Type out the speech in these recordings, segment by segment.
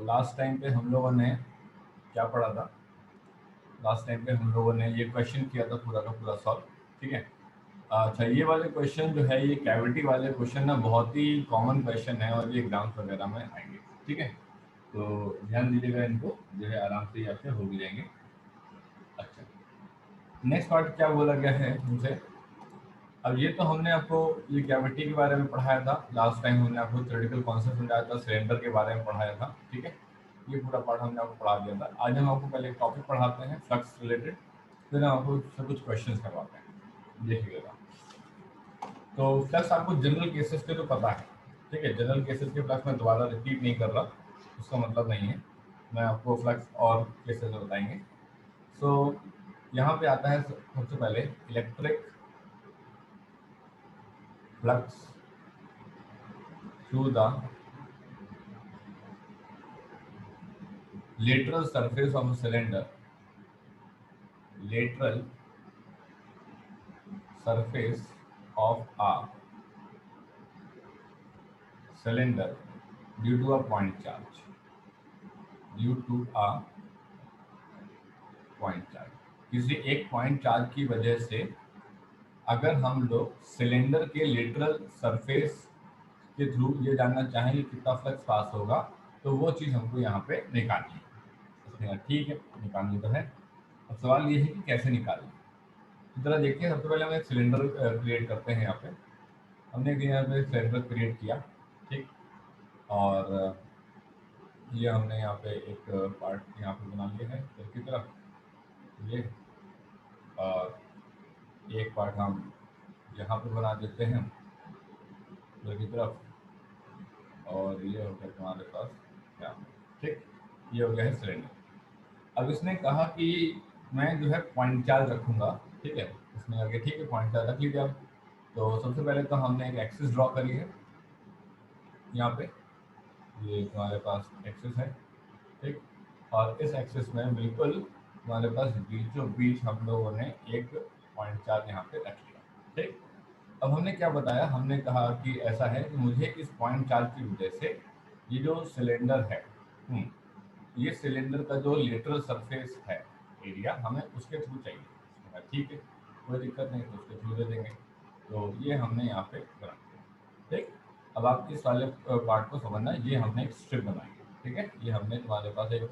Last time पे हम लोगों ने क्या पढ़ा था? लास्ट टाइम पे हम लोगों ने ये क्वेश्चन किया था पूरा का पूरा सॉल्व, ठीक है। अच्छा, ये वाले क्वेश्चन जो है, ये कैविटी वाले क्वेश्चन ना बहुत ही कॉमन क्वेश्चन है और ये एग्जाम्स वगैरह में आएंगे, ठीक है। तो ध्यान दीजिएगा, इनको जो है आराम से आपसे हो भी जाएंगे। अच्छा, नेक्स्ट पार्ट क्या बोला गया है मुझे। अब ये तो हमने आपको ये कैविटी के बारे में पढ़ाया था लास्ट टाइम, हमने आपको थ्योरेटिकल कॉन्सेप्ट समझाया था, सिलेंडर के बारे में पढ़ाया था, ठीक है। ये पूरा पार्ट हमने आपको पढ़ा दिया था। आज हम आपको पहले एक टॉपिक पढ़ाते हैं फ्लक्स रिलेटेड, फिर हम आपको उससे कुछ क्वेश्चंस करवाते हैं, देखिएगा। तो फ्लक्स आपको जनरल केसेस के तो पता है, ठीक है। जनरल केसेस के फ्लक्स मैं दोबारा रिपीट नहीं कर रहा, उसका मतलब नहीं है, मैं आपको फ्लक्स और केसेस बताएंगे। सो यहाँ पे आता है सबसे पहले electric flux through the lateral surface of a cylinder, lateral surface of a cylinder due to a point charge, due to a point charge। किसी एक पॉइंट चार्ज की वजह से अगर हम लोग सिलेंडर के लेटरल सरफेस के थ्रू ये जानना चाहें कि कितना फ्लक्स पास होगा, तो वो चीज़ हमको यहाँ पे निकालनी है। ठीक है, निकालनी तो है। अब सवाल ये है कि कैसे निकालनी है। तो जरा देखिए, सबसे पहले हम एक सिलेंडर क्रिएट करते हैं। यहाँ पे हमने यहाँ पे सिलेंडर क्रिएट किया, ठीक। और ये हमने यहाँ पे एक पार्ट यहाँ पे बना लिया है इधर की तरफ, ये और एक पार्ट हम यहाँ पे बना देते हैं इधर की तरफ, और ये हो गया तुम्हारे पास क्या, ठीक। ये हो गया है सिलेंडर। अब इसने कहा कि मैं जो है पॉइंट चार्ज रखूँगा, ठीक है। इसने आगे ठीक है पॉइंट चार्ज रख लीजिए। अब तो सबसे पहले तो हमने एक एक्सिस ड्रॉ करी है यहाँ पे, ये तुम्हारे पास एक्सिस है, ठीक। और इस एक्सिस में बिल्कुल हमारे पास बीचों बीच हम लोगों ने एक पॉइंट चार्ज यहाँ पे रख लिया, ठीक। अब हमने क्या बताया, हमने कहा कि ऐसा है कि मुझे इस पॉइंट चार्ज की वजह से ये जो सिलेंडर है, ये सिलेंडर का जो लेटरल सरफेस है एरिया, हमें उसके थ्रू चाहिए। ठीक है, कोई दिक्कत नहीं, तो उसके थ्रू दे देंगे। तो ये हमने यहाँ पे बना दिया, ठीक। अब आप इस वाले पार्ट को समझना, ये हमने एक स्ट्रिप बनाई है, ठीक है। ये हमने तुम्हारे पास एक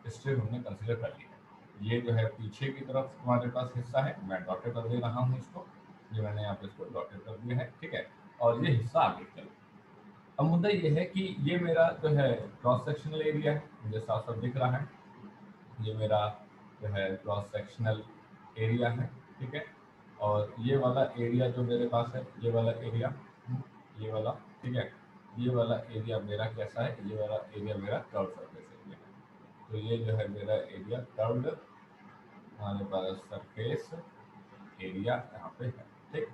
स्ट्रिप हमने कंसिडर कर लिया है। ये जो है पीछे की तरफ तुम्हारे पास हिस्सा है, मैं डॉटेड कर दे रहा हूँ इसको, ये मैंने यहाँ पे इसको डॉटेड कर दिया है, ठीक है। और ये हिस्सा आगे चल। अब मुद्दा ये है कि ये मेरा जो है क्रॉस सेक्शनल एरिया है, मुझे साफ साफ दिख रहा है, ये मेरा जो है क्रॉस सेक्शनल एरिया है, ठीक है। और ये वाला एरिया जो मेरे पास है, ये वाला एरिया, ये वाला, ठीक है। ये वाला एरिया मेरा कैसा है, ये वाला एरिया मेरा कर्व सरफेस एरिया है। तो ये जो है मेरा एरिया कर्व्ड हमारे पास सरफेस एरिया यहाँ पे है, ठीक।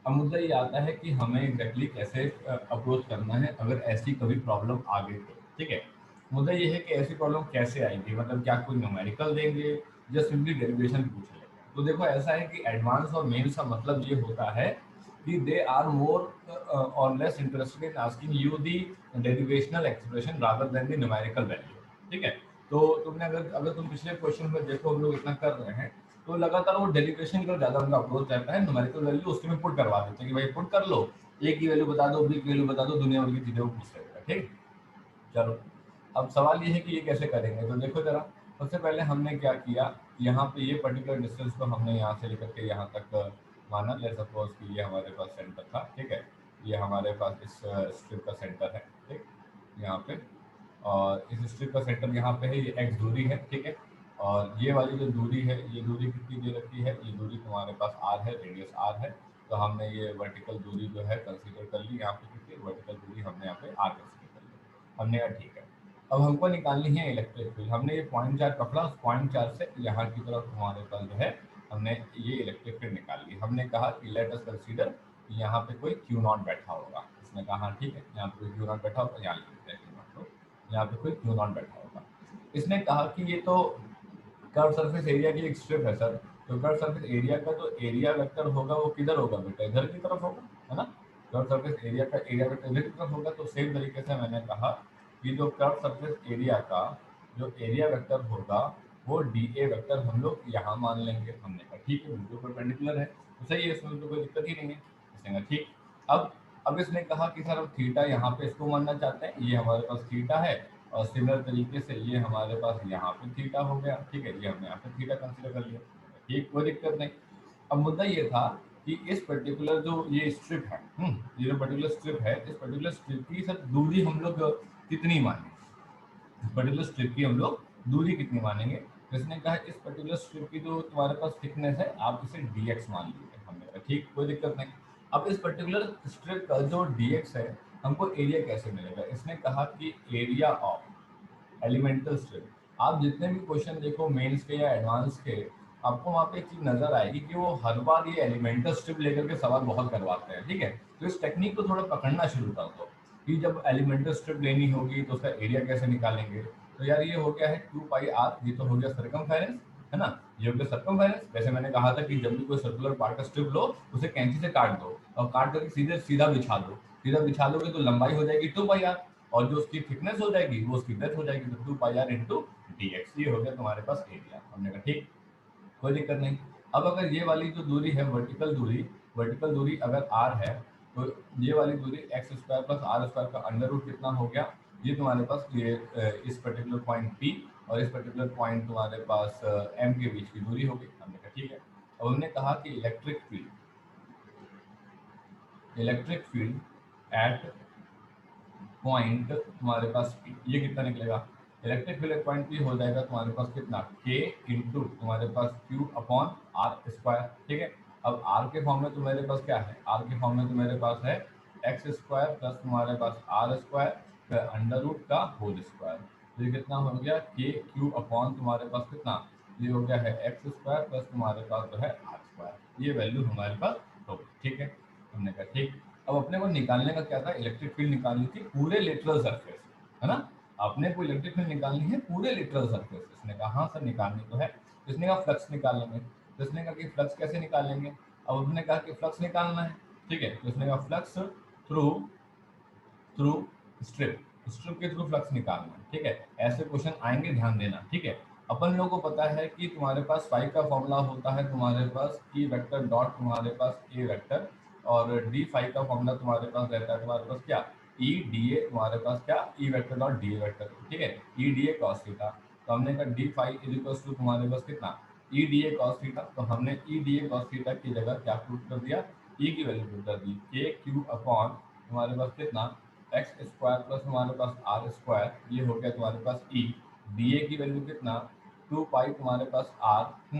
अब मुद्दा ये आता है कि हमें एग्जैक्टली कैसे अप्रोच करना है अगर ऐसी कभी प्रॉब्लम आ गई तो, ठीक है। मुद्दा ये है कि ऐसी प्रॉब्लम कैसे आएगी, मतलब क्या कोई न्यूमेरिकल देंगे या सिंपली डेरिवेशन पूछ लेंगे। तो देखो ऐसा है कि एडवांस और मेन्स का मतलब ये होता है कि दे आर मोर और less interested in asking you the derivational expression rather than the numerical value, ठीक है। तो तुमने अगर तुम पिछले क्वेश्चन में देखो, हम लोग इतना कर रहे हैं, तो लगातार वो डेरिवेशन की तरफ ज्यादा उनका अप्रोच रहता है, न्यूमेरिकल वैल्यू उसके में पुट करवा देते हैं कि भाई पुट कर लो, ए की वैल्यू बता दो, बी की वैल्यू बता दो, दुनिया भर की चीजें वो पूछ लेते हैं, ठीक। चलो, अब सवाल ये है कि ये कैसे करेंगे। तो देखो जरा, सबसे पहले हमने क्या किया, यहाँ पे ये पर्टिकुलर डिस्टेंस को हमने यहाँ से लेकर के यहाँ तक माना, लेट्स सपोज कि ये हमारे पास सेंटर था, ठीक है। ये हमारे पास इस स्ट्रिप का सेंटर है, ठीक, यहाँ पे। और इस स्ट्रिप का सेंटर यहाँ पे है, ये एक्स दूरी है, ठीक है। और ये वाली जो दूरी है, ये दूरी कितनी दे रखी है, ये दूरी तुम्हारे पास आर है, रेडियस आर है। तो हमने ये वर्टिकल दूरी जो है कंसीडर कर ली, यहाँ पे कितनी वर्टिकल दूरी हमने यहाँ पे आर कंसीडर कर ली। हमने कहा ठीक है, अब हमको निकालनी है इलेक्ट्रिक फील्ड। हमने ये पॉइंट चार्ज पकड़ा, उस पॉइंट चार्ज से यहाँ की तरफ हमारे पास जो है हमने ये इलेक्ट्रिक फील्ड निकाल ली। हमने कहा कि लेट अस कंसीडर यहाँ पे कोई क्यू नॉट बैठा होगा। इसने कहा हाँ ठीक है, यहाँ पे कोई क्यू नॉट बैठा होगा, यहाँ लिख देते हैं क्यू नॉट, तो यहाँ पे कोई क्यू नॉट बैठा होगा। इसने कहा कि ये तो कर्व सरफेस एरिया की एक स्ट्रिप है सर, तो कर्व सरफेस एरिया का जो एरिया वेक्टर होगा वो किधर होगा बेटा, इधर की तरफ होगा, है ना। कर्व सरफेस एरिया का एरिया वेक्टर इधर की तरफ होगा। तो सेम तरीके से मैंने कहा कि जो कर्व सरफेस एरिया का जो एरिया वेक्टर होगा वो डी ए वेक्टर हम लोग यहाँ मान लेंगे। हमने कहा ठीक है, बिल्कुल परपेंडिकुलर है तो सही है, इसमें तो कोई दिक्कत ही नहीं है। इसने कहा ठीक। अब इसने कहा कि सर अब थीटा यहाँ पे इसको मानना चाहते हैं, ये हमारे पास थीटा है और सिमिलर तरीके से ये हमारे पास यहाँ पे थीटा हो गया, ठीक है, ये हमने यहाँ पे थीटा कंसिडर कर लिया, ठीक, कोई दिक्कत नहीं। अब मुद्दा ये था कि इस पर्टिकुलर जो ये स्ट्रिप है, ये जो पर्टिकुलर स्ट्रिप है, इस पर्टिकुलर स्ट्रिप की सर दूरी हम लोग कितनी मानेंगे, इस पर्टिकुलर स्ट्रिप की हम लोग दूरी कितनी मानेंगे। तो इसने कहा इस पर्टिकुलर स्ट्रिप की जो तुम्हारे पास थिकनेस है आप इसे dx मान लीजिए। हमने कहा ठीक, कोई दिक्कत नहीं। अब इस पर्टिकुलर स्ट्रिप का जो dx है हमको एरिया कैसे मिलेगा। इसने कहा कि एरिया ऑफ एलिमेंटल स्ट्रिप, आप जितने भी क्वेश्चन देखो मेंस के या एडवांस के, आपको वहाँ पे एक चीज नजर आएगी कि वो हर बार ये एलिमेंटल स्ट्रिप लेकर के सवाल बहुत करवाते हैं, ठीक है। तो इस टेक्निक को थोड़ा पकड़ना शुरू कर दो कि जब एलिमेंटल स्ट्रिप लेनी होगी तो उसका एरिया कैसे निकालेंगे। तो यार ये हो गया है 2πr, ये तो हो गया सर्कमफेरेंस, है ना, ये हो गया सर्कमफेरेंस। वैसे मैंने कहा था कि जब भी कोई सर्कुलर पार्ट का स्ट्रिप लो उसे कैंची से काट दो और काट करके सीधे सीधा बिछा दो, सीधा बिछा दोगे तो लंबाई हो जाएगी 2πr और जो उसकी थिकनेस हो जाएगी वो उसकी डेप्थ हो जाएगी, तो 2πr इंटू dx, ये हो गया तुम्हारे पास एरिया। हमने कहा ठीक, कोई दिक्कत नहीं। अब अगर ये वाली जो दूरी है वर्टिकल दूरी अगर r है तो ये वाली दूरी x square plus are square का अंडर रूट कितना हो गया, ये तुम्हारे पास ये इस पर्टिकुलर पॉइंट P और इस पर्टिकुलर पॉइंट तुम्हारे पास M के बीच की दूरी होगी। हमने कहा ठीक है। अब हमने कहा कि इलेक्ट्रिक फील्ड एट पॉइंट तुम्हारे पास P, ये कितना निकलेगा, electric field eight point P हो जाएगा तुम्हारे पास कितना, K इंटू तुम्हारे पास Q अपॉन आर स्क्वायर, ठीक है। अब r के फॉर्म में तो मेरे पास क्या है, r के फॉर्म में तो मेरे पास है एक्स स्क्वायर प्लस तुम्हारे पास आर स्क्वायर फिर अंडर रूट का होल स्क्वायर, तो ये कितना हो गया के क्यू अपॉन तुम्हारे पास कितना, ये हो गया है एक्स स्क्वायर प्लस तुम्हारे पास जो है आर स्क्वायर, ये वैल्यू हमारे पास होगी, ठीक है। हमने कहा ठीक। अब अपने को निकालने का क्या था, इलेक्ट्रिक फील्ड निकालनी थी पूरे लेटरल सरफेस, है ना, अपने को इलेक्ट्रिक फील्ड निकालनी है पूरे लेटरल सरफेस। इसने कहा हाँ सर निकालनी तो है। इसने कहा फ्लक्स निकालेंगे, तो इसने कहा कि फ्लक्स कैसे निकालेंगे। अब उसने कहा कि फ्लक्स निकालना है, ठीक है, तो इसने कहा फ्लक्स थ्रू थ्रू स्ट्रिप के थ्रू फ्लक्स निकालना है, ठीक है। ऐसे क्वेश्चन आएंगे, ध्यान देना, ठीक है। अपन लोगों को पता है कि तुम्हारे पास फाई का फॉर्मूला होता है तुम्हारे पास ई वेक्टर डॉट तुम्हारे पास ए वेक्टर और डी फाई का फॉर्मूला तुम्हारे पास रहता है तुम्हारे पास क्या, ई डी ए तुम्हारे पास क्या, E vector dot D A vector, ठीक है, E D A cos theta. तो हमने कहा d phi is equal to तुम्हारे पास कितना, E D A cos theta, तो हमने E D A cos theta की जगह क्या पुट कर दिया, ई की वैल्यू पुट कर दी, के क्यू अपॉन तुम्हारे पास कितना एक्स स्क्वायर प्लस तुम्हारे पास आर स्क्वायर, ये हो गया तुम्हारे पास ई डी ए की वैल्यू कितना 2 पाई तुम्हारे पास आर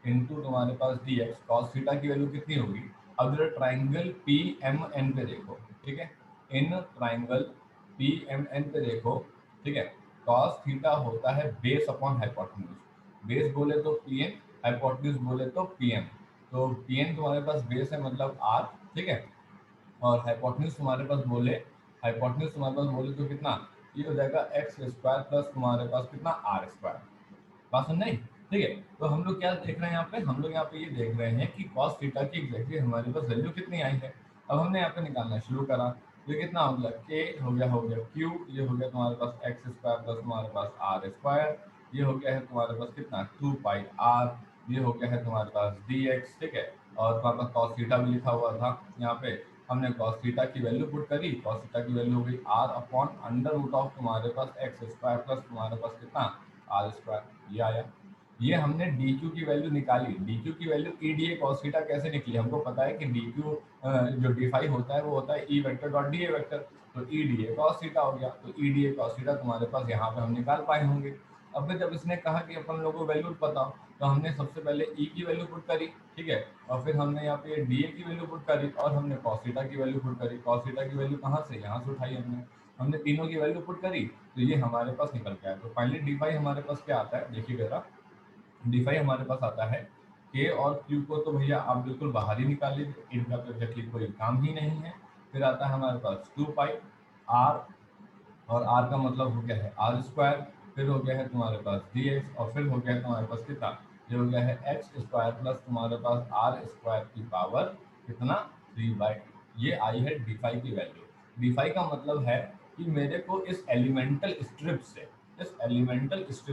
इंटू तुम्हारे पास डी एक्स कॉस थीटा की वैल्यू कितनी होगी। अब जरा ट्राइंगल पी एम एन पे देखो, ठीक है, in triangle P M N पे देखो, ठीक है, कॉस थीटा होता है बेस अपॉन हाइपोटेन्यूज, बेस बोले तो पी एन, हाइपोटेन्यूज बोले तो पी एम, तो पी एन तुम्हारे पास बेस है मतलब आर, ठीक है, और हाइपोटेन्यूज तुम्हारे पास बोले, हाइपोटेन्यूज तुम्हारे पास बोले तो कितना, ये हो जाएगा एक्स स्क्वायर प्लस तुम्हारे पास कितना आर स्क्वायर, बात सुन नहीं, ठीक है। तो हम लोग क्या देख रहे हैं यहाँ पे, हम लोग यहाँ पे ये देख रहे हैं कि कॉस थीटा की एग्जैक्टली हमारे पास वैल्यू कितनी आई है। अब हमने यहाँ पे निकालना शुरू करा, तो ये कितना हो गया, के हो गया क्यू, ये हो गया तुम्हारे पास एक्स स्क्वायर प्लस तुम्हारे पास आर स्क्वायर, ये हो गया है तुम्हारे पास कितना 2 पाई आर, ये हो गया है तुम्हारे पास डी एक्स, ठीक है, और तुम्हारे पास कॉस थीटा भी लिखा हुआ था यहाँ पे, हमने कॉस थीटा की वैल्यू पुट करी, कॉस थीटा की वैल्यू हो गई r upon under root of तुम्हारे पास एक्स स्क्वायर प्लस तुम्हारे पास कितना आर स्क्वायर, ये आया। ये हमने डी क्यू की वैल्यू निकाली, डी क्यू की value E D A cos theta कैसे निकली, हमको पता है कि डी क्यू जो डी फाई होता है वो होता है E vector dot D A vector, तो E D A cos theta हो गया, तो E D A cos theta तुम्हारे पास यहाँ पे हम निकाल पाए होंगे। अब फिर जब इसने कहा कि अपन लोगों को वैल्यू बताओ, तो हमने सबसे पहले ई की वैल्यू पुट करी, ठीक है, और फिर हमने यहाँ पे डी ए की वैल्यू पुट करी और हमने कॉस थीटा की वैल्यू पुट करी, कॉस थीटा की वैल्यू कहाँ से, यहाँ से उठाई हमने तीनों की वैल्यू पुट करी, तो ये हमारे पास निकल के आया। तो फाइनली डी फाई हमारे पास क्या आता है, देखिए जरा, डी फाई हमारे पास आता है के और क्यू को तो भैया आप बिल्कुल बाहर ही निकाल लीजिए, इनका तो एग्जैक्टली कोई काम ही नहीं है। फिर आता है हमारे पास 2 पाई आर, और आर का मतलब हो गया है आर स्क्वायर, फिर हो गया है तुम्हारे पास डी एक्स, और फिर हो गया है तुम्हारे पास कितना, ये हो गया है एक्स स्क्वायर प्लस तुम्हारे पास आर स्क्वायर की पावर कितना 3/2, ये आई है डी फाई की वैल्यू। डी फाई का मतलब है कि मेरे को इस एलिमेंटल स्ट्रिप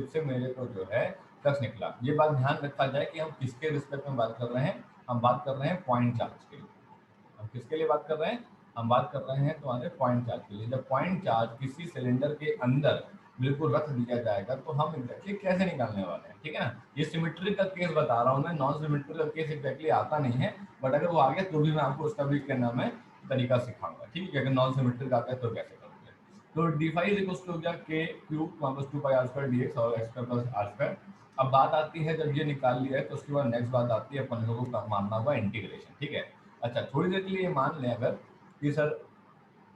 से मेरे को जो है फ्लक्स निकला। ये बात ध्यान रखा जाए कि हम किसके रिस्पेक्ट में बात कर रहे हैं, हम बात कर रहे हैं पॉइंट चार्ज के लिए। हम किसके लिए बात कर रहे हैं, हम बात कर रहे हैं तुम्हारे पॉइंट चार्ज के लिए। जब पॉइंट चार्ज किसी सिलेंडर के अंदर बिल्कुल रख दिया जाएगा तो हम एग्जैक्टली कैसे निकालने वाले हैं, ठीक है ना। ये सिमेट्री का केस बता रहा हूँ मैं, नॉन सिमेट्री का केस एग्जैक्टली आता नहीं है, बट अगर वो आ गया तो भी मैं आपको उसका भी क्या नाम है तरीका सिखाऊंगा, ठीक है। अगर नॉन सिमेट्री का आता है तो कैसे करोगे। तो D phi is equal to हो गया के cube minus 2 pi R square D X और X square plus are square. अब बात आती है जब ये निकाल लिया है तो उसके बाद नेक्स्ट बात आती है अपन लोगों का मानना हुआ इंटीग्रेशन, ठीक है। अच्छा थोड़ी देर के लिए मान लें अगर कि सर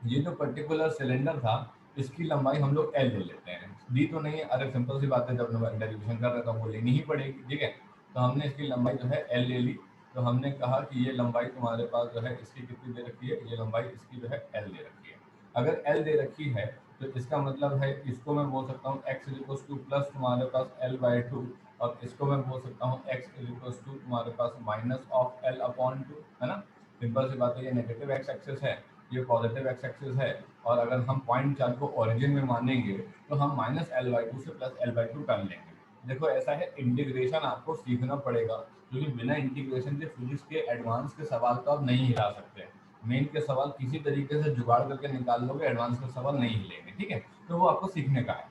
ये जो पर्टिकुलर सिलेंडर था इसकी लंबाई हम लोग एल ले लेते हैं, दी तो नहीं है, अरे सिंपल सी बात है, जब डेरिवेशन कर रहे तो हमको लेनी ही पड़ेगी, ठीक है। तो हमने इसकी लंबाई जो है एल ले ली। तो हमने कहा कि ये लंबाई तुम्हारे पास जो है इसकी कितनी दे रखी है, ये लंबाई इसकी जो है एल दे रखी है। अगर एल दे रखी है तो इसका मतलब है इसको मैं बोल सकता हूँ एक्स इक्वल टू प्लस तुम्हारे पास एल बाई टू, और इसको मैं बोल सकता हूँ एक्स इक्वल टू तुम्हारे पास minus of L upon two, है ना। सिंपल सी बात है, ये नेगेटिव एक्स एक्सिस है, ये पॉजिटिव एक्स एक्सिस है, और अगर हम पॉइंट चार्ज को ओरिजिन में मानेंगे तो हम माइनस एल बाई टू से प्लस एल बाई टू कर लेंगे। देखो ऐसा है, इंटीग्रेशन आपको सीखना पड़ेगा, क्योंकि बिना इंटीग्रेशन के फिजिक्स के एडवांस के सवाल तो आप नहीं हिला सकते। मेन के सवाल किसी तरीके से जुगाड़ करके निकाल लोगे, एडवांस के सवाल नहीं हिलेंगे, ठीक है। तो वो आपको सीखने का है।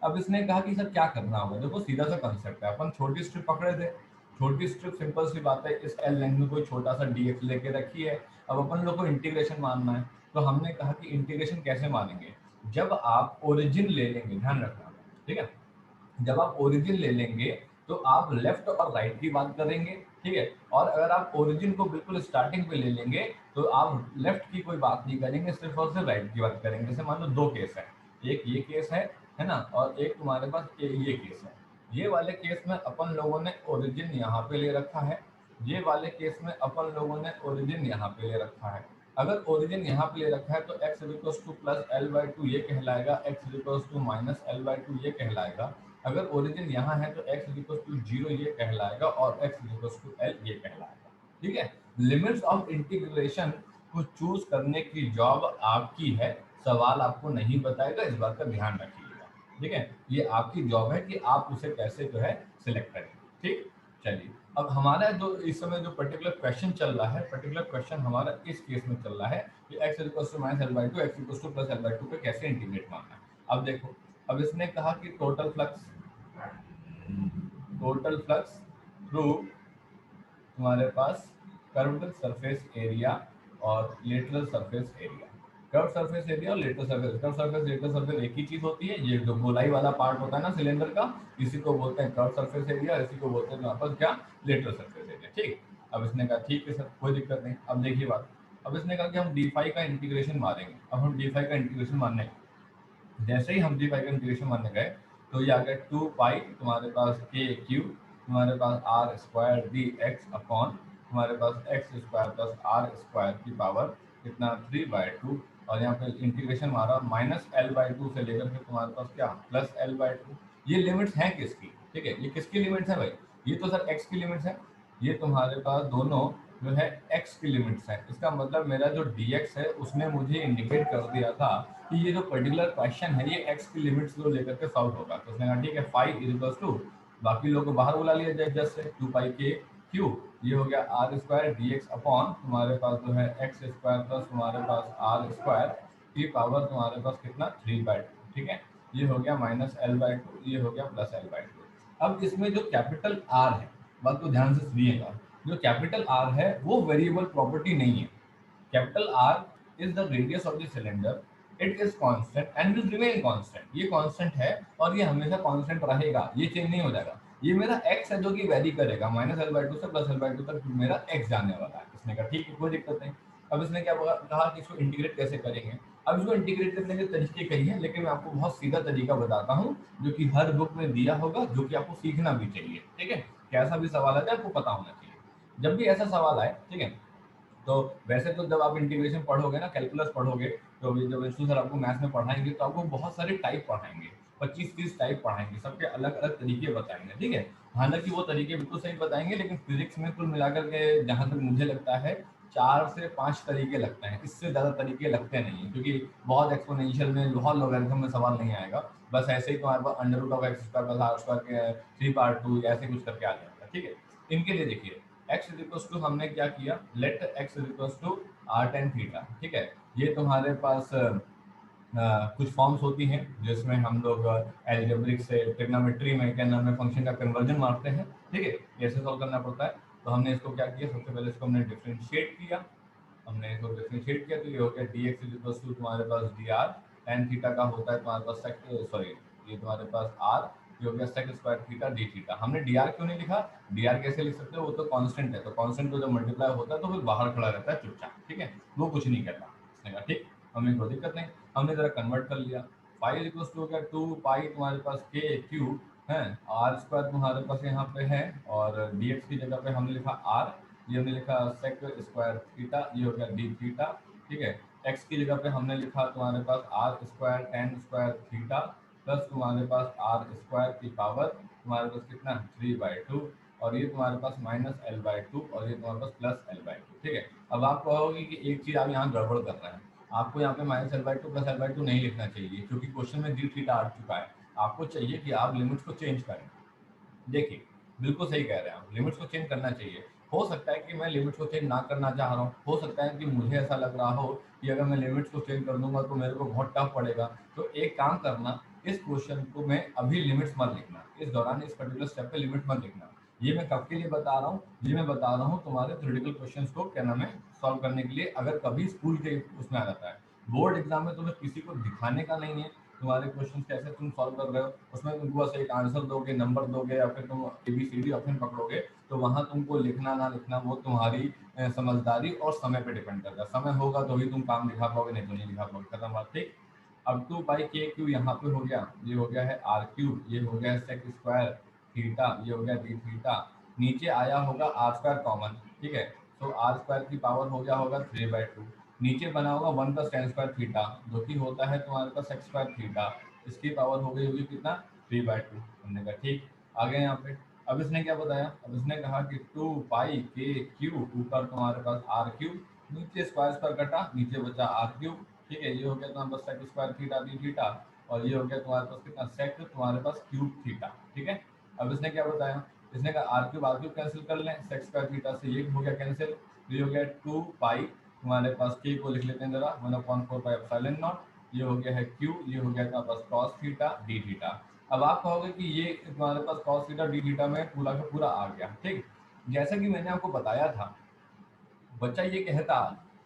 अब इसने कहा कि सर क्या करना होगा, देखो सीधा सा कंसेप्ट है, अपन छोटी स्ट्रिप पकड़े थे, छोटी स्ट्रिप सिंपल सी बात है, इस एल लेंथ में कोई छोटा सा डी एक्स लेके रखी है। अब अपन लोग को इंटीग्रेशन मानना है, तो हमने कहा कि इंटीग्रेशन कैसे मानेंगे, जब आप ओरिजिन ले लेंगे, ध्यान रखना, ठीक है। जब आप ओरिजिन ले लेंगे तो आप लेफ्ट और राइट की बात करेंगे, ठीक है। और अगर आप ओरिजिन को बिल्कुल स्टार्टिंग पे ले लेंगे तो आप लेफ्ट की कोई बात नहीं करेंगे, सिर्फ और सिर्फ राइट की बात करेंगे। जैसे मान लो दो केस है, एक ये केस है ना, और एक तुम्हारे पास ये केस है। ये वाले केस में अपन लोगों ने ओरिजिन यहाँ पे ले रखा है, ये वाले केस में अपन लोगों ने ओरिजिन यहाँ पे ले रखा है। अगर ओरिजिन यहाँ पे ले रखा है तो x equals to plus l by two ये कहलाएगा, x equals to minus l by two ये कहलाएगा। अगर ओरिजिन यहाँ है तो x इक्वल्स टू जीरो ये कहलाएगा, और x इक्वल्स टू एल ये कहलाएगा, ठीक है। लिमिट्स ऑफ इंटीग्रेशन को चूज करने की जॉब आपकी है, सवाल आपको नहीं बताएगा, इस बात का ध्यान रखिएगा, ठीक है। ये आपकी जॉब है कि आप उसे कैसे जो है सिलेक्ट करें, ठीक। चलिए अब हमारा जो इस समय जो पर्टिकुलर क्वेश्चन चल रहा है, पर्टिकुलर क्वेश्चन हमारा इस केस में चल रहा है कि x equals to minus l by two, x equals to plus l by two पे कैसे इंटीग्रेट मारना है। अब देखो, अब इसने कहा कि टोटल फ्लक्स थ्रू तुम्हारे पास कर्व्ड सरफेस एरिया और lateral surface area. Curve surface area और lateral surface, curve surface lateral surface एक ही चीज होती है। ये जो गोलाई वाला पार्ट होता है ना सिलेंडर का, इसी को बोलते हैं कर्व सरफेस एरिया, इसी को बोलते हैं वापस क्या, लेटरल सरफेस एरिया, ठीक। अब इसने कहा ठीक है सर, कोई दिक्कत नहीं। अब देखिए बात, अब इसने कहा कि हम डी फाई का इंटीग्रेशन मारेंगे। अब हम डी फाई का इंटीग्रेशन मारने, जैसे ही हम डी फाई का इंटीग्रेशन मारने गए तो ये आ गया 2 पाई तुम्हारे पास के क्यू, तुम्हारे पास are square D x upon तुम्हारे पास X square plus are square की पावर कितना 3/2, और यहाँ पे इंटीग्रेशन मारा माइनस एल बाई टू से लेकर के तुम्हारे पास क्या प्लस एल बाई टू। ये लिमिट्स हैं किसकी, ठीक है, ये किसकी लिमिट्स है भाई, ये तो सर एक्स की लिमिट्स है। ये तुम्हारे पास दोनों जो है x की लिमिट्स है। इसका मतलब मेरा जो dx है उसने मुझे इंडिकेट कर दिया था कि ये जो पर्टिकुलर क्वेश्चन है ये x की लिमिट्स को लेकर के सॉल्व होगा। तो उसने कहा ठीक है, फाइव इक्वल्स टू, बाकी लोगों को बाहर बुला लिया जाए जस्ट से 2 पाई के क्यू, ये हो गया r square D x upon तुम्हारे पास जो है एक्स स्क्वायर प्लस तुम्हारे पास आर स्क्वायर की पावर तुम्हारे पास कितना 3/2, ठीक है। ये हो गया माइनस एल बाई टू, ये हो गया प्लस एल बाई टू। अब इसमें जो कैपिटल आर है, बात को ध्यान से सुनिएगा, जो कैपिटल आर है वो वेरिएबल प्रॉपर्टी नहीं है। Capital R is the radius of the cylinder, it is constant and will remain constant. ये कांस्टेंट है और ये हमेशा कांस्टेंट रहेगा, ये चेंज नहीं हो जाएगा। ये मेरा एक्स है जो कि वैरी करेगा, माइनस एल बाई टू से प्लस एल बाई टू तक मेरा एक्स जाने वाला है। इसने कहा ठीक है, कोई दिक्कत नहीं। अब इसने क्या कहा कि इसको इंटीग्रेट कैसे करेंगे। अब इसको इंटीग्रेट करने के तरीके कई हैं, लेकिन मैं आपको बहुत सीधा तरीका बताता हूँ जो कि हर बुक में दिया होगा, जो कि आपको सीखना भी चाहिए, ठीक है। कैसा भी सवाल आ जाए आपको पता होना चाहिए। जब भी ऐसा सवाल आए, ठीक है, तो वैसे तो जब आप इंटीग्रेशन पढ़ोगे ना, कैलकुलस पढ़ोगे, तो जब विष्णु सर आपको मैथ्स में पढ़ाएंगे तो आपको बहुत सारे टाइप पढ़ाएंगे, 25-30 टाइप पढ़ाएंगे, सबके अलग अलग तरीके बताएंगे, ठीक है। हालांकि वो तरीके बिल्कुल सही बताएंगे, लेकिन फिजिक्स में कुल मिलाकर के जहाँ तक मुझे लगता है 4 से 5 तरीके लगते हैं, इससे ज़्यादा तरीके लगते नहीं हैं, क्योंकि बहुत एक्सपोनेंशियल में, बहुत लॉगरिथम में सवाल नहीं आएगा। बस ऐसे ही तुम्हारे पास under root of X square plus are square के 3/2 ऐसे कुछ करके आ जाएगा। ठीक है, इनके लिए देखिए x इक्वल्स टू हमने क्या किया, let x equals to r tan theta. ठीक है, ये तुम्हारे पास कुछ फॉर्म्स होती हैं जिसमें हम लोग एल्जेब्रिक से ट्रिग्नोमेट्री में क्या नाम है फंक्शन का कन्वर्जन मारते हैं। ठीक है, कैसे सॉल्व करना पड़ता है, तो हमने इसको क्या किया, सबसे पहले इसको हमने डिफरेंशिएट किया। हमने इसको डिफरेंशिएट किया तो ये हो गया dx इक्वल्स टू तुम्हारे पास dr tan थीटा का होता है तुम्हारे पास sec, सॉरी ये तुम्हारे पास r, ये हो गया sec square theta d theta. हमने dr क्यों नहीं लिखा, dr कैसे लिख सकते हो, वो तो कांस्टेंट है, तो कांस्टेंट को जब मल्टीप्लाई होता है तो फिर बाहर खड़ा रहता है चुपचाप। ठीक है, वो कुछ नहीं करता। इसने कहा ठीक, हमें कोई दिक्कत नहीं, हमने जरा कन्वर्ट कर लिया। फाइव इक्वल्स टू हो गया 2 पाई तुम्हारे पास k क्यूब है, आर स्क्वायर तुम्हारे पास यहाँ पे है, और dx की जगह पे हमने लिखा r, ये हमने लिखा सेक स्क्वायर थीटा, ये हो गया डी थीटा। ठीक है, x की जगह पे हमने लिखा तुम्हारे पास are square tan square theta plus तुम्हारे पास आर स्क्वायर की पावर तुम्हारे पास कितना 3/2, और ये तुम्हारे पास -l/2, और ये तुम्हारे पास +l/2। ठीक है, अब आप कहोगे कि एक चीज़ आप यहाँ गड़बड़ कर रहे हैं, आपको यहाँ पे -l/2 +l/2 नहीं लिखना चाहिए, क्योंकि क्वेश्चन में डी थीटा आ चुका है। आपको चाहिए कि आप लिमिट्स को चेंज करें। देखिए, बिल्कुल सही कह रहे हैं आप, लिमिट्स को चेंज करना चाहिए। हो सकता है कि मैं लिमिट्स को चेंज ना करना चाह रहा हूँ, हो सकता है कि मुझे ऐसा लग रहा हो कि अगर मैं लिमिट्स को चेंज कर दूंगा तो मेरे को बहुत टफ पड़ेगा। तो एक काम करना, इस क्वेश्चन को मैं अभी लिमिट्स मत लिखना, इस दौरान इस पर्टिकुलर स्टेप पे लिमिट मत लिखना। ये मैं कब के लिए बता रहा हूँ, ये मैं बता रहा हूँ तुम्हारे थ्योरेटिकल क्वेश्चंस को क्या नाम है सॉल्व करने के लिए, अगर कभी स्कूल के उसमें आ जाता है। बोर्ड एग्जाम में तुम्हें किसी को दिखाने का नहीं है तुम्हारे क्वेश्चन कैसे तुम सॉल्व कर रहे हो, उसमें तुम बस एक आंसर दोगे, नंबर दोगे, या फिर तुम ABCD ऑप्शन पकड़ोगे, तो वहाँ तुमको लिखना ना लिखना वो तुम्हारी समझदारी और समय पे डिपेंड करता है। समय होगा तो ही तुम काम दिखा पाओगे, नहीं तो नहीं दिखा पाओगे, खत्म बात। ठीक, अब 2 पाई k क्यू यहाँ पे हो गया, ये हो गया है आर क्यूब, ये हो गया है सेक स्क्वायर थीटा, ये हो गया डी थीटा, नीचे आया होगा आर स्क्वायर कॉमन। ठीक है, तो आर स्क्वायर की पावर हो गया होगा 3/2, नीचे बना होगा 1 + tan स्क्वायर थीटा, जो कि होता है तुम्हारे पास सेक स्क्वायर थीटा, इसकी पावर हो गई होगी कितना 3/2। हमने कहा ठीक, आ गए यहाँ पे। अब इसने क्या बताया, अब इसने कहा कि 2 पाई k क्यूब, ऊपर तुम्हारे पास आर क्यूब, नीचे स्क्वायर स्क्वायर कटा, नीचे बचा आर क्यूब। ठीक है, ये हो गया तुम्हारे पास sec square theta D theta, और ये हो गया तुम्हारे पास कितना सेक तुम्हारे पास क्यूब थीटा। ठीक है, अब इसने क्या बताया, इसने कहा आर क्यूब कैंसिल कर लें, सेक स्क्वायर थीटा से ये हो गया कैंसिल, ये हो गया 2 पाई तुम्हारे पास k को लिख लेते हैं जरा 1/4 पाई एप्सिलॉन नॉट, ये हो गया है q, ये हो गया तुम्हारे पास cos थीटा डी थीटा। अब आप कहोगे कि ये तुम्हारे पास cos थीटा डी थीटा में पूरा का पूरा आ गया। ठीक, जैसा कि मैंने आपको बताया था, बच्चा ये कहता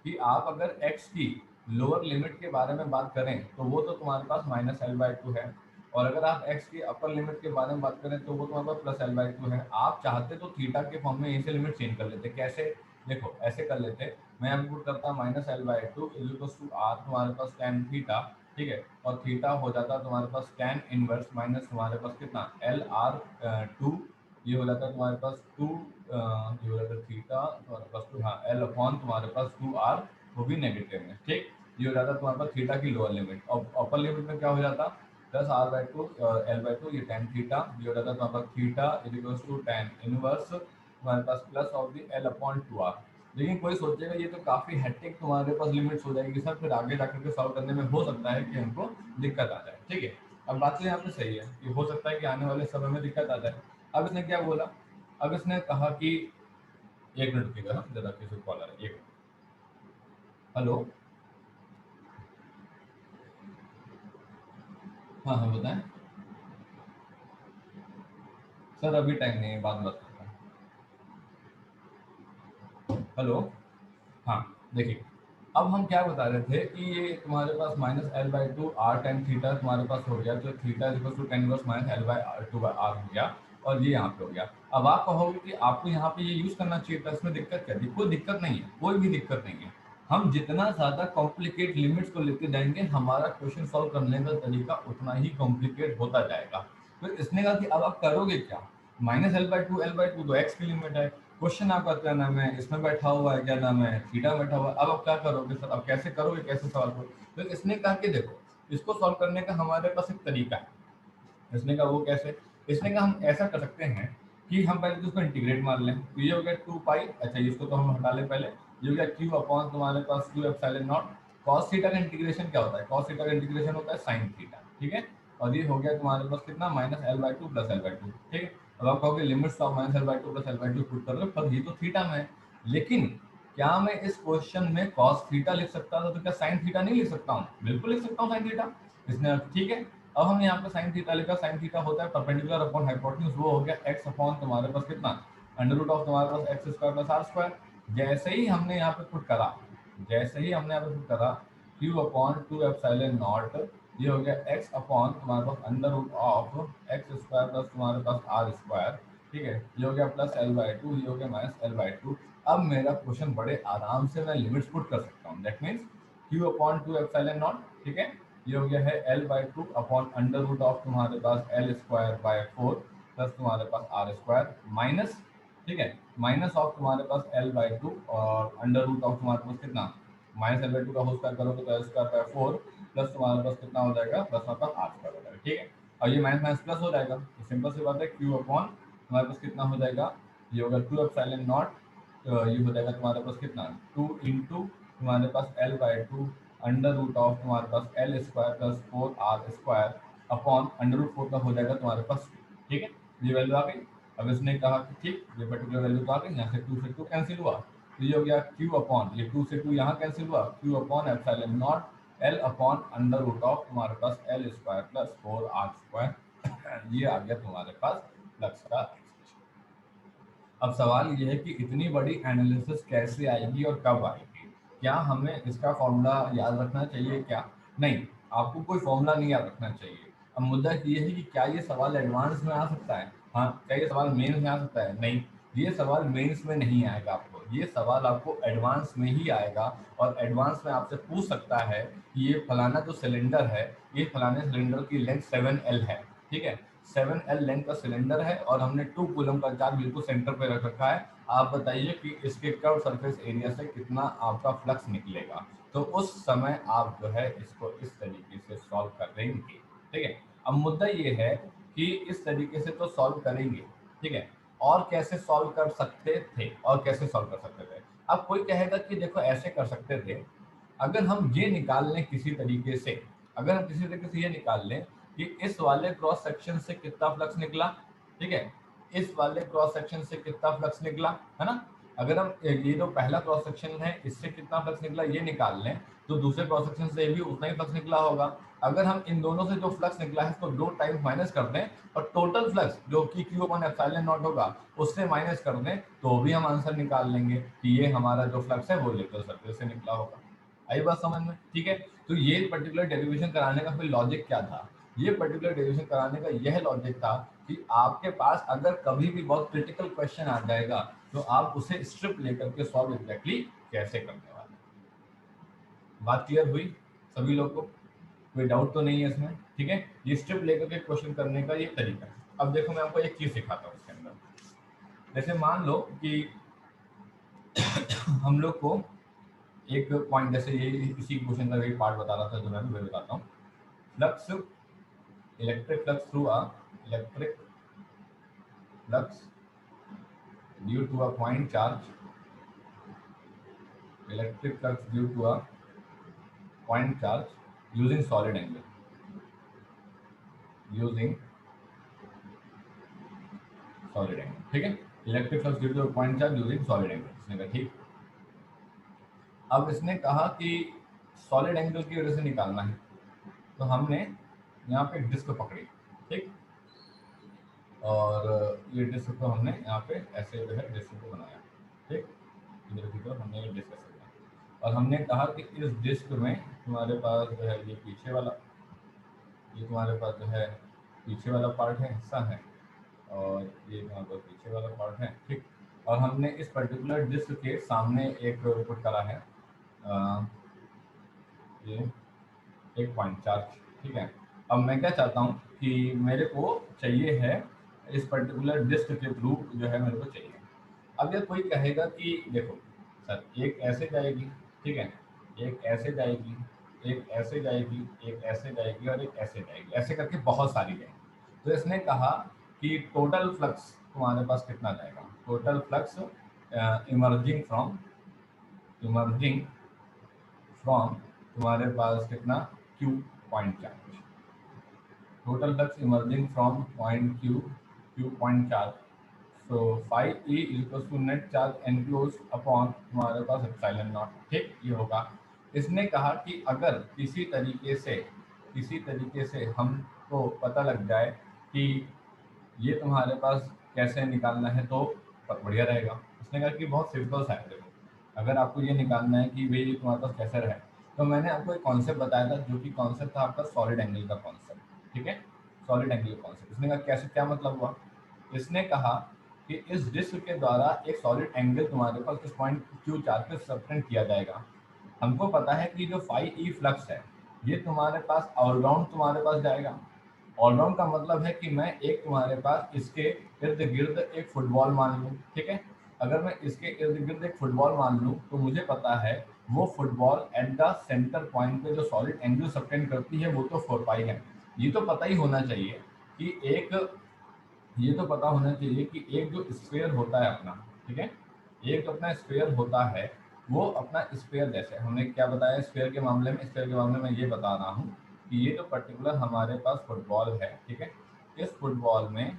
कि आप अगर x की लोअर लिमिट के बारे में बात करें तो वो तो तुम्हारे पास -l/2 है, और अगर आप x की अपर लिमिट के बारे में बात करें तो वो तुम्हारे पास +l/2 है। आप चाहते तो थीटा के फॉर्म में यहीं से लिमिट चेंज कर लेते, कैसे, देखो ऐसे कर लेते, मैं आपको पुट करता -l/2 = r तुम्हारे पास tan थीटा। ठीक है, और थीटा हो जाता तुम्हारे पास tan इनवर्स माइनस तुम्हारे पास कितना LR2, ये हो जाता है तुम्हारे पास 2, ये हो जाता है थीटा तुम्हारे पास 2, हाँ L/, तुम्हारे पास 2r, वो भी नेगेटिव में। ठीक, ये हो जाता है तुम्हारे पास थीटा की लोअर लिमिट, और अपर लिमिट में क्या हो जाता +r/2 L/2, ये tan थीटा, ये हो जाता है तुम्हारे पास थीटा tan इनवर्स तुम्हारे पास प्लस ऑफ दी L/2r। लेकिन कोई सोचेगा ये तो काफ़ी हेक्टिक तुम्हारे पास लिमिट्स हो जाएगी सर, फिर आगे जाकर के सॉल्व करने में हो सकता है कि हमको दिक्कत आ जाए। ठीक है, अब बात तो यहाँ पे सही है कि हो सकता है कि आने वाले समय में दिक्कत आ जाए। अब इसने क्या बोला, अब इसने कहा कि 1 मिनट रुकिएगा, जरा किसी कॉल आ रहा है, 1 मिनट। हेलो, हाँ हाँ बताएं सर, अभी टाइम नहीं है, बाद में बात करता हूँ। हेलो, हाँ देखिए, अब हम क्या बता रहे थे कि ये तुम्हारे पास -l/2 r tan थीटा तुम्हारे पास हो गया, तो theta tan inverse -l/2 r हो गया, और ये यहाँ पे हो गया। अब आप कहोगे कि आपको यहाँ पे ये यूज करना चाहिए था, इसमें दिक्कत क्या थी, कोई दिक्कत नहीं है, कोई भी दिक्कत नहीं है। हम जितना ज़्यादा कॉम्प्लिकेट लिमिट्स को लेते जाएंगे, हमारा क्वेश्चन सॉल्व करने का तरीका उतना ही कॉम्प्लिकेट होता जाएगा। तो इसने कहा कि अब आप करोगे क्या, -l/2 तो x की लिमिट है, क्वेश्चन आपका क्या नाम है इसमें बैठा हुआ है, क्या नाम है थीटा बैठा हुआ है। अब आप क्या करोगे सर, अब कैसे करोगे, कैसे सॉल्व करोगे, तो इसने कहा कि देखो, इसको सॉल्व करने का हमारे पास एक तरीका है। इसने कहा वो कैसे, इसने कहा हम ऐसा कर सकते हैं कि हम पहले तो उसको इंटीग्रेट मान लें, तो ये हो गया 2 पाई, अच्छा इसको तो हम हटा लें पहले, ये हो गया क्यू अपॉन तुम्हारे पास 2 एप्सिलॉन नॉट। कॉस थीटा का इंटीग्रेशन क्या होता है? कॉस थीटा का इंटीग्रेशन होता है साइन थीटा, ठीक है। और ये हो गया तुम्हारे पास कितना, minus l by to plus l by to, ठीक है। अब आप कहोगे limits of minus l by to plus l by to put कर लो, पर ये तो थीटा में है। लेकिन क्या मैं इस क्वेश्चन में कॉस थीटा लिख सकता था तो क्या साइन थीटा नहीं लिख सकता हूँ? बिल्कुल लिख सकता हूँ साइन थीटा, इसने, ठीक है। अब हमने यहाँ पे साइन थीटा लिखा, साइन थीटा होता है परपेंडिकुलर अपॉन हाइपोटेन्यूज, वो हो गया एक्स अपॉन तुम्हारे पास कितना, अंडर रूट ऑफ तुम्हारे पास X square plus are square. जैसे ही हमने यहाँ पे पुट करा, जैसे ही हमने यहाँ पे पुट करा क्यू अपॉन 2 एप्सिलॉन नॉट, ये हो गया एक्स अपॉन तुम्हारे पास under root of X square plus तुम्हारे पास आर स्क्वायर, ठीक है। ये हो गया प्लस एल बाई टू, ये हो गया माइनस एल बाई टू। अब मेरा क्वेश्चन बड़े आराम से मैं लिमिट्स पुट कर सकता हूँ। That means q upon 2 epsilon naught, ठीक है। ये हो गया है l by two upon under root of तुम्हारे पास एल स्क्वायर बाय 4 प्लस तुम्हारे पास आर स्क्वायर माइनस, ठीक है, माइनस ऑफ तुम्हारे पास एल बाई टू और अंडर रूट ऑफ तुम्हारे पास कितना, माइनस एल बाई टू का होल स्क्वायर करोगे तो एल स्क्वायर बाय 4 प्लस तुम्हारे पास कितना हो जाएगा, प्लस तुम्हारे पास आर स्क्वायर हो जाएगा, ठीक है। और ये माइनस माइनस प्लस हो जाएगा, तो सिंपल सी बात है क्यू अपॉन तुम्हारे पास कितना हो जाएगा, ये होगा 2 एप्सिलॉन नॉट, तो ये हो जाएगा तुम्हारे पास कितना, 2 इंटू तुम्हारे पास L by two under root of तुम्हारे पास L square plus 4 R square upon under root 4 का हो जाएगा तुम्हारे पास, ठीक है। ये वैल्यू आ गई। अब इसने कहा कि ठीक, ये पर्टिकुलर वैल्यू तो आ गई, यहाँ से 2 से 2 कैंसिल हुआ, तो ये हो गया क्यू अपॉन, ये 2 से 2 यहाँ कैंसिल हुआ, Q upon epsilon naught L upon under root of तुम्हारे पास L square plus 4 R square. ये आ गया तुम्हारे पास फ्लक्स का एक्सप्रेशन। अब सवाल ये है कि इतनी बड़ी एनालिसिस कैसे आएगी और कब आएगी? क्या हमें इसका फॉर्मूला याद रखना चाहिए क्या? नहीं, आपको कोई फॉर्मूला नहीं याद रखना चाहिए। अब मुद्दा ये है कि क्या ये सवाल एडवांस में आ सकता है? हाँ। क्या ये सवाल मेंस में आ सकता है? नहीं, ये सवाल मेंस में नहीं आएगा आपको, ये सवाल आपको एडवांस में ही आएगा। और एडवांस में आपसे पूछ सकता है कि ये फलाना जो सिलेंडर है, ये फलाने सिलेंडर की लेंथ 7L है, ठीक है। 7L लेंथ का सिलेंडर है और हमने 2 कूलम का चार्ज बिल्कुल सेंटर पे रख रखा है। आप बताइए कि इसके कर्व सरफेस एरिया से कितना आपका फ्लक्स निकलेगा। तो उस समय आप जो है इसको इस तरीके से सॉल्व करेंगे, ठीक है। अब मुद्दा ये है कि इस तरीके से तो सॉल्व करेंगे, ठीक है। और कैसे सॉल्व कर सकते थे, और कैसे सॉल्व कर सकते थे? अब कोई कहेगा कि देखो ऐसे कर सकते थे, अगर हम ये निकाल लें किसी तरीके से, अगर हम किसी तरीके से ये निकाल लें कि इस वाले क्रॉस सेक्शन से कितना फ्लक्स निकला, ठीक है, इस वाले क्रॉस सेक्शन से कितना फ्लक्स निकला, है ना। अगर हम ये जो पहला क्रॉस सेक्शन है इससे कितना फ्लक्स निकला ये निकाल लें, तो दूसरे क्रॉस सेक्शन से भी उतना ही फ्लक्स निकला होगा। अगर हम इन दोनों से जो फ्लक्स निकला है इसको 2 टाइम्स माइनस कर दें और टोटल फ्लक्स जो कि क्यू अपन एप्सिलॉन नॉट होगा उससे माइनस कर दें, तो भी हम आंसर निकाल लेंगे कि ये हमारा जो फ्लक्स है वो लेटरल सरफेस से निकला होगा। आई बात समझ में? ठीक है। तो ये पर्टिकुलर डेरिवेशन कराने का फिर लॉजिक क्या था? ये पर्टिकुलर डेरिवेशन कराने का यह लॉजिक था कि आपके पास अगर कभी भी बहुत क्रिटिकल क्वेश्चन आ जाएगा तो आप उसे स्ट्रिप लेकर के सॉल्व एग्जैक्टली कैसे करने वाले। बात क्लियर हुई सभी लोग को? कोई डाउट तो नहीं है इसमें? ठीक है, ये स्ट्रिप लेकर के क्वेश्चन करने का ये तरीका है। अब देखो मैं आपको एक चीज सिखाता हूँ इसके अंदर। जैसे मान लो कि हम लोग को एक पॉइंट, जैसे ये इसी क्वेश्चन का एक पार्ट बता रहा था जो मैं भी बताता हूँ। Flux, electric flux through a electric flux due to a point charge, electric flux due to a point charge using solid angle, using solid angle, ठीक है। Electric flux due to a point charge using solid angle, इसने कहा ठीक। अब इसने कहा कि solid angle की वजह से निकालना है, तो हमने यहाँ पे डिस्क पकड़ी, ठीक। और ये डिस्क को हमने यहाँ पे ऐसे जो है डिस्क को बनाया, ठीक। इधर की तरफ हमने ये डिस्क ऐसे बनाया और हमने कहा कि इस डिस्क में तुम्हारे पास जो है ये पीछे वाला, ये तुम्हारे पास जो है पीछे वाला पार्ट है, हिस्सा है, और ये तुम्हारे पास पीछे वाला पार्ट है, ठीक। और हमने इस पर्टिकुलर डिस्क के सामने एक पुट करा है ये एक पॉइंट चार्ज, ठीक है। अब मैं क्या चाहता हूँ कि मेरे को चाहिए है इस पर्टिकुलर डिस्क के थ्रू जो है मेरे को चाहिए। अब यह कोई कहेगा कि देखो सर एक ऐसे जाएगी, ठीक है, एक ऐसे जाएगी, एक ऐसे जाएगी, एक ऐसे जाएगी और एक ऐसे जाएगी, ऐसे करके बहुत सारी जाएंगी। तो इसने कहा कि टोटल फ्लक्स तुम्हारे पास कितना जाएगा, total flux emerging from emerging from तुम्हारे पास कितना Q point charge, total flux emerging from point Q point charge, so phi E equals to net charge enclose upon तुम्हारे पास एप्सिलॉन नॉट। ठीक, ये होगा। इसने कहा कि अगर किसी तरीके से हमको पता लग जाए कि ये तुम्हारे पास कैसे निकालना है तो बढ़िया रहेगा। उसने कहा कि बहुत सिंपल सा है, देखो अगर आपको ये निकालना है कि भाई ये तुम्हारे पास कैसे रहे, तो मैंने आपको एक कॉन्सेप्ट बताया था जो कि कॉन्सेप्ट था आपका सॉलिड एंगल का कॉन्सेप्ट। ठीक है, सॉलिड एंगल का कॉन्सेप्ट। इसने कहा कैसे, क्या मतलब हुआ, इसने कहा कि इस डिस्क के द्वारा एक सॉलिड एंगल तुम्हारे पास इस पॉइंट क्यू चार्ज पे सबटेंड किया जाएगा। हमको पता है कि जो फाई ई फ्लक्स है ये तुम्हारे पास ऑलराउंड तुम्हारे पास जाएगा। ऑलराउंड का मतलब है कि मैं एक तुम्हारे पास इसके इर्द गिर्द एक फुटबॉल मान लूँ। ठीक है, अगर मैं इसके इर्द गिर्द एक फुटबॉल मान लूँ तो मुझे पता है वो football at the centre point पे जो सॉलिड एंगल सबटेंड करती है वो तो 4 पाई है। ये तो पता ही होना चाहिए कि एक ये तो पता होना चाहिए कि एक जो स्फीयर होता है अपना, ठीक है, एक जो अपना स्फीयर होता है वो अपना स्फीयर, जैसे हमने क्या बताया स्फीयर के मामले में, स्फीयर के मामले में ये बता रहा हूँ कि ये जो पर्टिकुलर हमारे पास फुटबॉल है, ठीक है, इस फुटबॉल में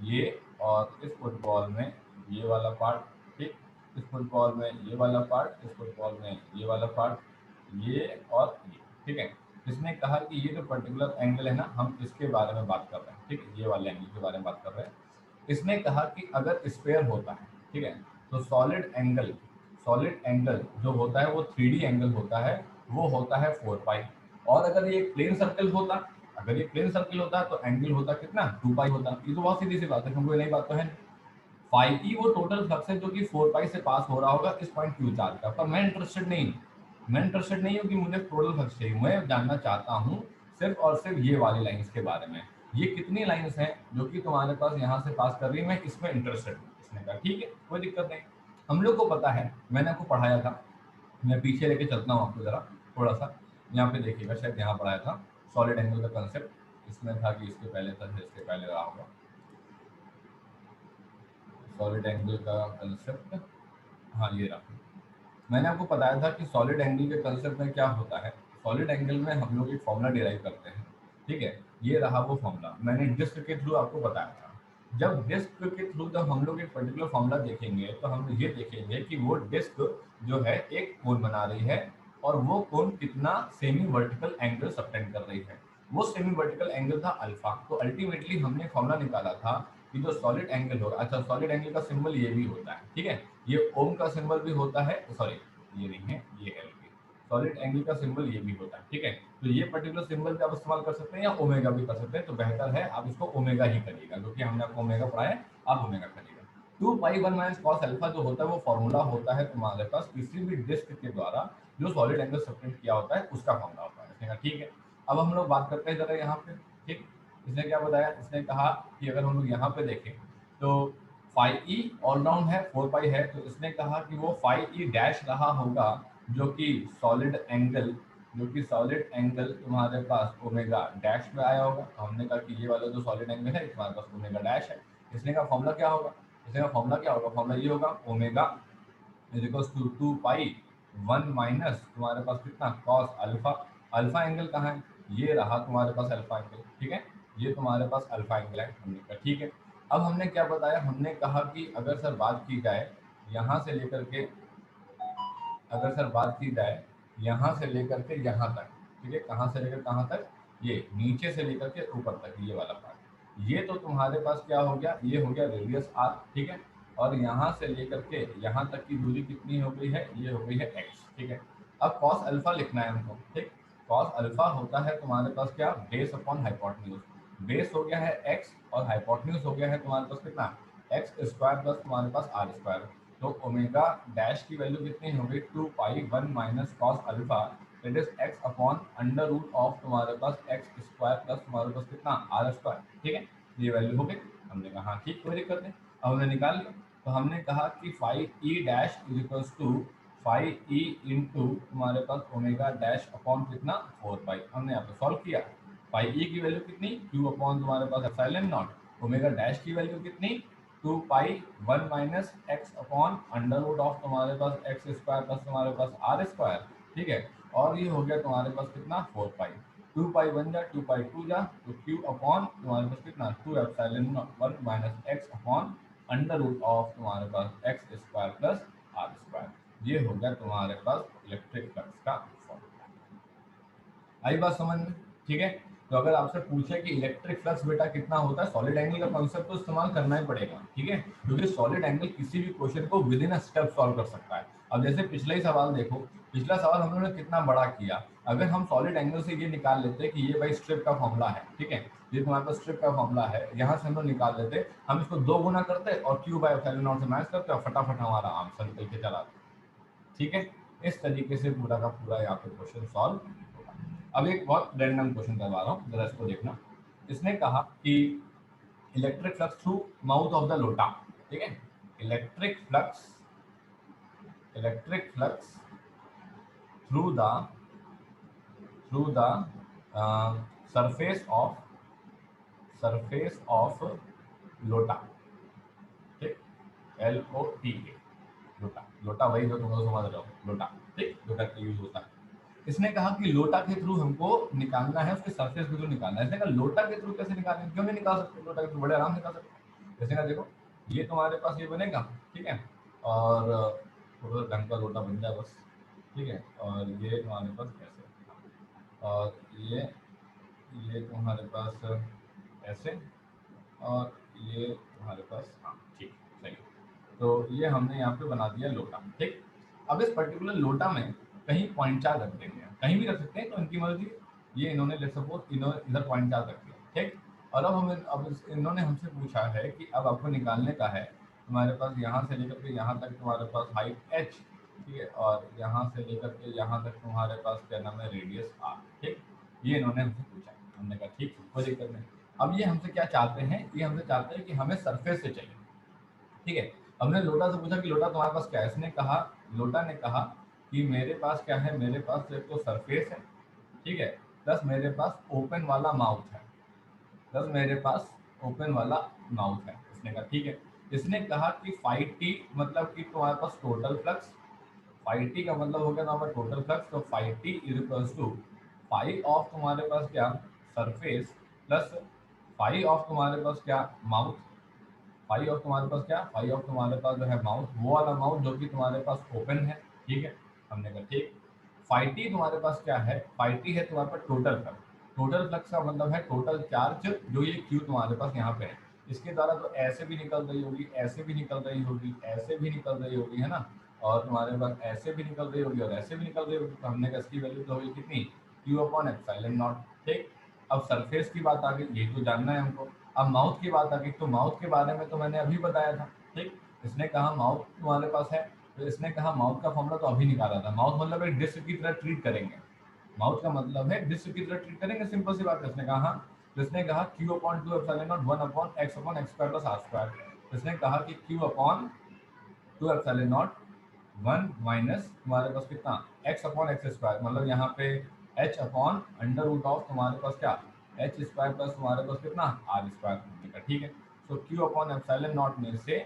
ये, और इस फुटबॉल में ये वाला पार्ट, ठीक, इस फुटबॉल में ये वाला पार्ट, इस फुटबॉल में ये वाला पार्ट, ये और ये, ठीक है। इसने कहा कि ये जो पर्टिकुलर एंगल है ना, हम इसके बारे में बात कर रहे हैं, ठीक है, ये वाले एंगल के बारे में बात कर रहे हैं। इसने कहा कि अगर स्क्वायर होता है, ठीक है, तो सॉलिड एंगल जो होता है वो 3D एंगल होता है, वो होता है 4 पाई। और अगर ये प्लेन सर्कल होता, तो एंगल होता कितना, 2 पाई होता। ये तो बहुत सीधी सी बात है, हमको नई बात तो है नहीं। फाइव ई वो टोटल फ्लक्स है जो कि 4 पाई से पास हो रहा होगा इस पॉइंट क्यू चार्ज का। पर मैं इंटरेस्टेड नहीं हूँ कि मुझे टोटल फ्लक्स चाहिए, मैं जानना चाहता हूँ सिर्फ और सिर्फ ये वाली लाइंस के बारे में। ये कितनी लाइंस हैं जो कि तुम्हारे पास यहाँ से पास कर रही है, मैं इसमें इंटरेस्टेड हूँ। इसने कहा ठीक है, कोई दिक्कत नहीं, हम लोग को पता है, मैंने आपको पढ़ाया था। मैं पीछे लेके चलता हूँ आपको जरा, थोड़ा सा यहाँ पे देखिएगा, शायद यहाँ पढ़ाया था सॉलिड एंगल का कंसेप्ट। इसमें था कि इसके पहले था, इसके पहले रहा होगा सॉलिड एंगल का कंसेप्ट। हाँ, ये रहा। मैंने आपको बताया था कि सॉलिड एंगल के कंसेप्ट में क्या होता है। सॉलिड एंगल में हम लोग एक फॉर्मूला डिराइव करते हैं, ठीक है, ये रहा वो फॉर्मूला, मैंने डिस्क के थ्रू आपको बताया था। जब हम लोग एक पर्टिकुलर फॉर्मूला देखेंगे तो हम ये देखेंगे कि वो डिस्क जो है एक कोण बना रही है, और वो कोण कितना सेमी वर्टिकल एंगल सबटेंड कर रही है। वो सेमी वर्टिकल एंगल था अल्फा। तो अल्टीमेटली हमने फॉर्मूला निकाला था कि जो सॉलिड एंगल होगा, अच्छा सॉलिड एंगल का सिंबल ये भी होता है, ठीक है, ये ओम का सिंबल भी होता है, सॉरी ये नहीं है, ये एल के। सॉलिड एंगल का सिंबल ये भी होता है, ठीक है। तो ये पर्टिकुलर सिंबल भी आप इस्तेमाल कर सकते हैं या ओमेगा भी कर सकते हैं, तो बेहतर है आप इसको ओमेगा ही करिएगा, क्योंकि हमने आपको ओमेगा पढ़ाया है, आप ओमेगा करिएगा। 2 पाई 1 माइनस कॉस अल्फा जो होता है वो फॉर्मूला होता है तुम्हारे पास किसी भी डिस्क के द्वारा जो सॉलिड एंगल सबटेंड किया होता है उसका फॉर्मूला होता है। इसने कहा ठीक है, अब हम लोग बात करते हैं जरा यहाँ पे, ठीक। इसने क्या बताया, इसने कहा कि अगर हम लोग यहाँ पे देखें तो फाइव ई ऑल राउंड है, 4 पाई है, तो इसने कहा कि वो फाइव ई डैश रहा होगा जो कि सॉलिड एंगल तुम्हारे पास ओमेगा डैश में आया होगा। तो हमने कहा कि ये वाला जो सॉलिड एंगल है तुम्हारे पास ओमेगा डैश है। इसने का फॉर्मूला क्या होगा, फॉर्मूला ये होगा omega is equals to 2 pi 1 minus तुम्हारे पास कितना कॉस अल्फा। अल्फा एंगल कहाँ है, ये रहा तुम्हारे पास अल्फा एंगल, ठीक है, ये तुम्हारे पास अल्फा एंगल है। हमने कहा ठीक है। अब हमने क्या बताया, हमने कहा कि अगर सर बात की जाए यहाँ से लेकर के, यहाँ से लेकर के यहाँ तक, ठीक है, कहाँ से लेकर कहाँ तक, ये नीचे से लेकर के ऊपर तक ये वाला पार्ट, ये तो तुम्हारे पास क्या हो गया, ये हो गया रेडियस आर, ठीक है। और यहाँ से लेकर के यहाँ तक की दूरी कितनी हो गई है, ये हो गई है एक्स, ठीक है। अब कॉस अल्फा लिखना है हमको, ठीक। कॉस अल्फा होता है तुम्हारे पास क्या, बेस अपॉन हाइपोटेन्यूज। बेस हो गया है एक्स और हाइपोटेन्यूज हो गया है तुम्हारे पास कितना, एक्स स्क्वायर प्लस तुम्हारे पास आर स्क्वायर। तो ओमेगा डैश की वैल्यू कितनी हो गई, 2 pi 1 minus cos alpha, that is x upon under root of तुम्हारे पास एक्स स्क्वायर प्लस तुम्हारे पास कितना आर स्क्वायर, ठीक है। ये वैल्यू हो गई। हमने कहा हाँ ठीक, कोई दिक्कत नहीं, अब हमने निकाल लिया। तो हमने कहा कि phi E dash is equals to phi E into तुम्हारे पास ओमेगा डैश अपॉन कितना 4 पाई। हमने यहाँ पे सॉल्व किया, फाइव ई की वैल्यू कितनी, क्यू अपॉन तुम्हारे पास एप्सिलॉन नॉट, ओमेगा डैश की वैल्यू कितनी two pi 1 minus x upon under root of तुम्हारे पास एक्स स्क्वायर प्लस तुम्हारे पास आर स्क्वायर, ठीक है। और ये हो गया तुम्हारे पास कितना 4 पाई, 2 पाई 1 जा 2 पाई 2 जा, तो क्यू अपॉन तुम्हारे पास कितना 2 epsilon 1 minus x upon under root of तुम्हारे पास X square plus are square. ये हो गया तुम्हारे पास इलेक्ट्रिक फ्लक्स का फॉर्मूला। आई बात समझ में, ठीक है। तो अगर आपसे पूछे कि इलेक्ट्रिक फ्लक्स बेटा कितना होता है, सॉलिड एंगल का कॉन्सेप्ट तो इस्तेमाल करना ही पड़ेगा, ठीक है, क्योंकि सॉलिड एंगल किसी भी क्वेश्चन को with in a step solve कर सकता है। अब जैसे पिछला ही सवाल देखो, पिछला सवाल हम लोगों ने कितना बड़ा किया। अगर हम सॉलिड एंगल से ये निकाल लेते कि ये भाई स्ट्रिप का फॉर्मूला है, ठीक है, ये तुम्हारे पास स्ट्रिप का फॉर्मूला है, यहाँ से हम लोग निकाल लेते, हम इसको 2 गुना करते और क्यू बाय एप्सिलॉन नॉट से मैच करते और फटाफट हमारा आंसर निकल के चला आता, ठीक है। इस तरीके से पूरा का पूरा यहाँ पे क्वेश्चन सॉल्व होगा। अब एक बहुत रैंडम क्वेश्चन करवा रहा हूँ, जरा इसको देखना। इसने कहा कि electric flux through mouth of the लोटा, ठीक है, electric flux through the surface of लोटा, ठीक, LOTA, लोटा, लोटा वही जो तुम लोग समझ रहे हो, लोटा, ठीक, लोटा का यूज होता है। इसने कहा कि लोटा के थ्रू हमको निकालना है, उसके सरफेस के थ्रू निकालना है। इसने कहा लोटा के थ्रू कैसे निकालेंगे, क्यों नहीं निकाल सकते, लोटा के थ्रू बड़े आराम से निकाल सकते हैं। जैसे ना देखो, ये तुम्हारे पास ये बनेगा, ठीक है, और थोड़ा सा ढंग का लोटा बन जाए बस, ठीक है, और ये तुम्हारे पास ऐसे, और ये तुम्हारे पास ऐसे, और ये तुम्हारे पास, हाँ ठीक, सही। तो ये हमने यहाँ पे बना दिया लोटा, ठीक। अब इस पर्टिकुलर लोटा में कहीं पॉइंट चार्ज रख देंगे, कहीं भी रख सकते हैं, तो इनकी मर्जी। ये इन्होंने ले सपोज इन्होंने इधर पॉइंट चार्ज रख दिया, ठीक। और इन्होंने हमसे पूछा है कि अब आपको निकालने का है तुम्हारे पास यहाँ से लेकर के यहाँ तक तुम्हारे पास हाइट h, ठीक है, और यहाँ से लेकर के यहाँ तक तुम्हारे पास क्या नाम है रेडियस r, ठीक। ये इन्होंने हमसे पूछा, हमने कहा ठीक, कोई दिक्कत नहीं। अब ये हमसे क्या चाहते हैं, ये हमसे चाहते हैं कि हमें सरफेस से चाहिए, ठीक है। हमने लोटा से पूछा कि लोटा तुम्हारे पास क्या है, इसने कहा, लोटा ने कहा कि मेरे पास क्या है, मेरे पास एक तो सरफेस है, ठीक है, प्लस मेरे पास ओपन वाला माउथ है, प्लस मेरे पास ओपन वाला माउथ है। इसने कहा ठीक है। इसने कहा कि फाई टी मतलब कि तुम्हारे पास टोटल फ्लक्स, फाई टी का मतलब हो गया तुम्हारा टोटल फ्लक्स, तो phi T is equals to phi of तुम्हारे पास क्या सरफेस प्लस फाई ऑफ तुम्हारे पास क्या माउथ, फाई ऑफ तुम्हारे पास क्या, फाई ऑफ तुम्हारे पास जो है माउथ, वो वाला माउथ जो कि तुम्हारे पास ओपन है, ठीक है। हमने कहा ठीक। फाई टी तुम्हारे पास क्या है, फाई टी है तुम्हारे पास टोटल फ्लक्स, टोटल फ्लक्स का मतलब है टोटल चार्ज जो ये क्यू तुम्हारे पास यहाँ पे है, इसके द्वारा तो ऐसे भी निकल रही होगी, ऐसे भी निकल रही होगी, ऐसे भी निकल रही होगी, है ना, और तुम्हारे पास ऐसे भी निकल रही होगी और ऐसे भी निकल रही होगी। तो हमने कहा इसकी वैल्यू तो होगी कितनी, क्यू अपॉन एप्सिलॉन नॉट, ठीक। अब सरफेस की बात आ गई, ये तो जानना है हमको। अब माउथ की बात आ गई, तो माउथ के बारे में तो मैंने अभी बताया था, ठीक। इसने कहा माउथ तुम्हारे पास है, तो इसने कहा माउथ का फॉर्मूला तो अभी निकाला था। माउथ मतलब एक डिस्क की तरह ट्रीट करेंगे, माउथ का मतलब है डिस्क की तरह ट्रीट करेंगे, सिंपल सी बात है। इसने कहा हाँ, तो इसने कहा Q upon 2 epsilon naught 1 upon x square plus are square. इसने कहा कि Q upon 2 epsilon naught 1 minus तुम्हारे पास कितना एक्स अपॉन एक्स स्क्वायर, मतलब यहाँ पे H upon under root of तुम्हारे पास क्या एच स्क्वायर प्लस तुम्हारे पास कितना आर स्क्वायर, ठीक है। तो क्यू अपॉन एप्सिलॉन नॉट में से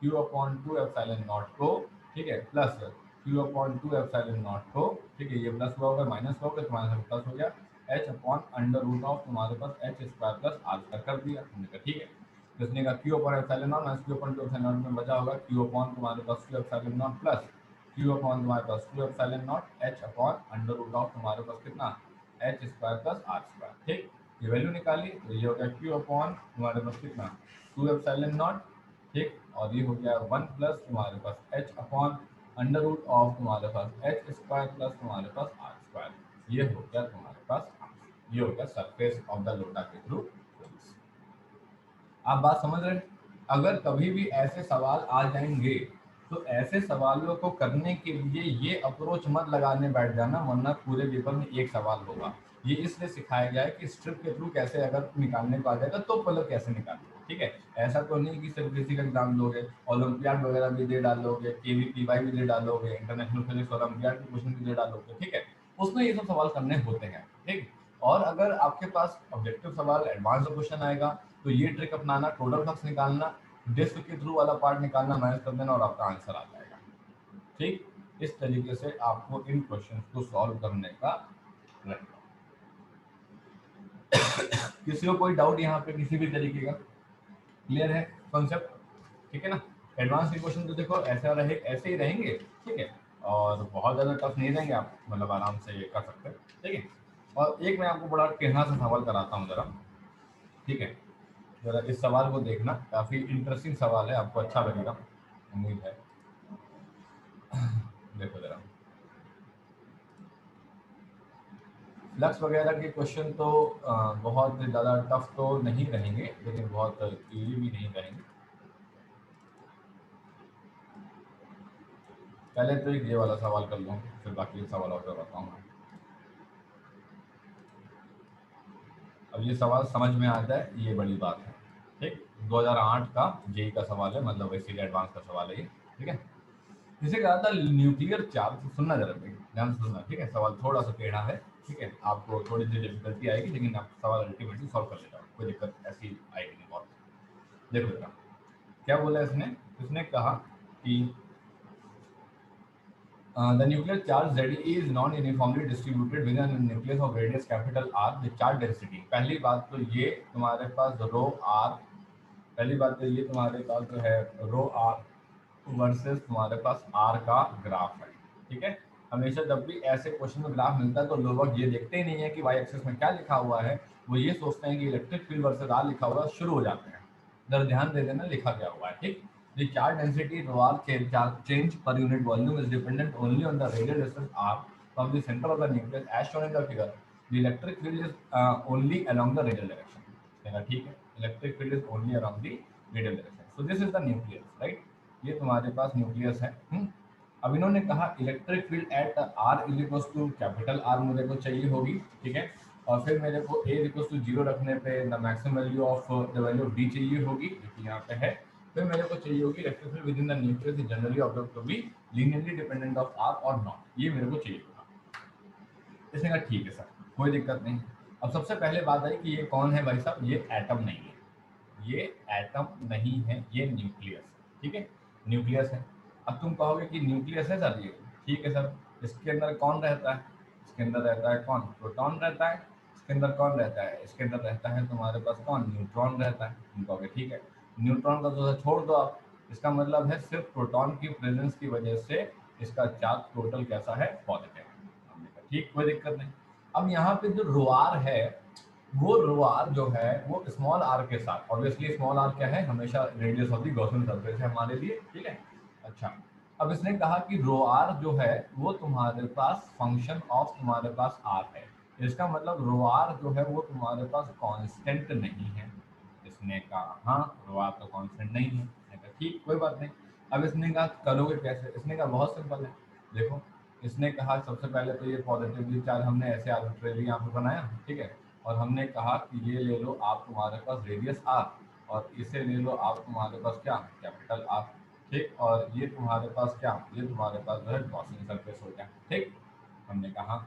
क्यू अपॉन 2 एप्सिलॉन नॉट को, ठीक है, plus Q upon 2 epsilon not को, ठीक है, ये प्लस हुआ होगा माइनस हुआ होगा, तुम्हारे पास प्लस हो गया H upon under root of तुम्हारे पास H square plus are square कर दिया, हमने कहा ठीक है। जिसने का Q upon epsilon naught minus Q upon 2 epsilon naught में बचा होगा क्यू अपॉन तुम्हारे पास 2 epsilon naught plus Q upon तुम्हारे पास 2 epsilon naught H upon under root of तुम्हारे पास कितना H square plus are square, ठीक। ये वैल्यू निकाली तो ये हो गया क्यू अपॉन तुम्हारे पास कितना 2 एप्सिलॉन नॉट, ठीक, और ये हो गया 1 प्लस तुम्हारे पास H upon under root of तुम्हारे पास एच स्क्वायर प्लस तुम्हारे पास आर स्क्वायर। ये हो गया तुम्हारे पास, ये हो गया सरफेस ऑफ द लोटा के थ्रू। आप बात समझ रहे हैं। अगर कभी भी ऐसे सवाल आ जाएंगे तो ऐसे सवालों को करने के लिए ये अप्रोच मत लगाने बैठ जाना, वरना पूरे पेपर में एक सवाल होगा। ये इसलिए सिखाया गया है कि स्ट्रिप के थ्रू कैसे अगर निकालने को आ जाएगा तो मतलब कैसे निकालना, ठीक है। ऐसा तो नहीं कि सिर्फ किसी का एग्जाम दोगे, ओलंपियाड वगैरह भी दे डालोगे, KVPY भी दे डालोगे, इंटरनेशनल फिजिक्स ओलंपियाड के क्वेश्चन भी दे डालोगे, ठीक है, उसमें ये सब सवाल करने होते हैं, ठीक। और अगर आपके पास ऑब्जेक्टिव सवाल एडवांस क्वेश्चन आएगा तो ये ट्रिक अपनाना, टोटल फ्लक्स निकालना, डिस्क के थ्रू वाला पार्ट निकालना, माइनस कर देना और आपका आंसर आ जाएगा। ठीक, इस तरीके से आपको इन क्वेश्चन को सॉल्व करने का रहेगा। किसी को कोई डाउट यहाँ पे किसी भी तरीके का? क्लियर है कॉन्सेप्ट? ठीक है ना। एडवांस के क्वेश्चन तो देखो ऐसे ही रहेंगे, ठीक है, और बहुत ज़्यादा टफ नहीं रहेंगे, आप मतलब आराम से ये कर सकते हैं, ठीक है। और एक मैं आपको बड़ा टेढ़ा सा सवाल कराता हूँ ज़रा, ठीक है। ज़रा इस सवाल को देखना, काफ़ी इंटरेस्टिंग सवाल है, आपको अच्छा लगेगा, उम्मीद है। देखो ज़रा, फ्लक्स वगैरह के क्वेश्चन तो बहुत ज़्यादा टफ तो नहीं रहेंगे, लेकिन बहुत इजी भी नहीं रहेंगे। पहले तो एक ये वाला सवाल कर लूँ, फिर बाकी सवाल और करवाता हूँ। अब ये सवाल समझ में आ जाए ये बड़ी बात है, ठीक। 2008 का जेई का सवाल है, मतलब वैसे एडवांस का सवाल है ये, ठीक है। इसे कहा था न्यूक्लियर चार्ज, सुनना जरा ध्यान से सुनना, ठीक है। सवाल थोड़ा सा टेढ़ा है, ठीक है, आपको थोड़ी सी डिफिकल्टी आएगी, लेकिन आप सवाल अल्टीमेटली सॉल्व कर लेगा, कोई दिक्कत ऐसी आएगी नहीं बहुत। देखो जरा क्या बोला इसने। इसने कहा कि the nuclear charge Z is non-uniformly distributed within a nucleus of radius capital R with charge density। पहली बात तो ये तुम्हारे पास रो R, पहली बात तो ये तुम्हारे पास जो है रो R वर्सेस तुम्हारे पास R का ग्राफ है, ठीक है। हमेशा जब भी ऐसे क्वेश्चन में ग्राफ मिलता है तो लोग ये देखते ही नहीं है कि वाई एक्सिस में क्या लिखा हुआ है, वो ये सोचते हैं कि इलेक्ट्रिक फील्ड वर्सेस R लिखा हुआ है, शुरू हो जाते हैं। इधर ध्यान दे देना लिखा क्या हुआ है, ठीक। The charge density rho change per unit volume is dependent only on the radial distance r from the center of the nucleus as shown in the figure. The electric field is only along the radial direction. ठीक है, electric field is only along the radial direction. So this is the nucleus, right? ये तुम्हारे पास nucleus है। अब इन्होंने कहा electric field at R is equals to capital R मुझे को चाहिए होगी, ठीक है। और फिर मेरे को ए इक्वल्स टू 0 रखने पे the maximum value of the value of D चाहिए होगी, जो कि यहाँ पे है। फिर मेरे को चाहिए होगी electric field within the nucleus is generally observed to be linearly dependent of R or not, ये मेरे को चाहिए होगा। इसने कहा ठीक है सर, कोई दिक्कत नहीं। अब सबसे पहले बात आई कि ये कौन है भाई साहब, ये एटम नहीं है, ये एटम नहीं है, ये न्यूक्लियस है, ठीक है, न्यूक्लियस है। अब तुम कहोगे कि न्यूक्लियस है सर ये, ठीक है सर, इसके अंदर कौन रहता है, इसके अंदर रहता है कौन, प्रोटॉन रहता है। इसके अंदर कौन रहता है, इसके अंदर रहता है तुम्हारे पास कौन, न्यूट्रॉन रहता है। तुम कहोगे ठीक है, न्यूट्रॉन का तो छोड़ दो आप, इसका मतलब है सिर्फ प्रोटॉन की प्रेजेंस की वजह से इसका चार्ज टोटल कैसा है, पॉजिटिव है। हमने कहा ठीक, कोई दिक्कत नहीं। अब यहाँ पे जो रोआर है, वो रो आर जो है वो स्मॉल आर के साथ, ऑब्वियसली स्मॉल आर क्या है, हमेशा radius of the Gaussian surface है हमारे लिए, ठीक है। अच्छा, अब इसने कहा कि रो आर जो है वो तुम्हारे पास फंक्शन ऑफ तुम्हारे पास आर है। इसका मतलब रो आर जो है वो तुम्हारे पास कांस्टेंट नहीं है। इसने कहा हाँ, रो आर तो कांस्टेंट नहीं है। मैंने कहा ठीक, कोई बात नहीं। अब इसने कहा करोगे कैसे, इसने कहा बहुत सिंपल है। देखो, इसने कहा सबसे पहले तो ये पॉजिटिव चार्ज हमने ऐसे आर्बिट्रेरी यहाँ पे बनाया, ठीक है। और हमने कहा कि ये ले लो आप तुम्हारे पास रेडियस आर, और इसे ले लो आप तुम्हारे पास क्या, कैपिटल आर, ठीक। और ये तुम्हारे पास क्या, ये तुम्हारे पास जो है गॉसियन सरफेस हो गया, ठीक। हमने कहा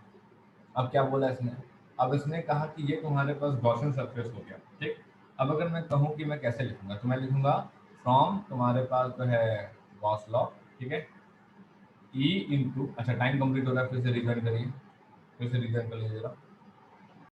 अब क्या बोला इसने, अब इसने कहा कि ये तुम्हारे पास गॉसियन सरफेस हो गया, ठीक। अब अगर मैं कहूँ कि मैं कैसे लिखूंगा, तो मैं लिखूंगा फ्रॉम तुम्हारे पास जो है गॉस लॉ, ठीक है, ई इंटू, अच्छा टाइम कंप्लीट हो रहा है, फिर से रिजॉइन करिए, फिर से रिजॉइन कर लीजिए जरा।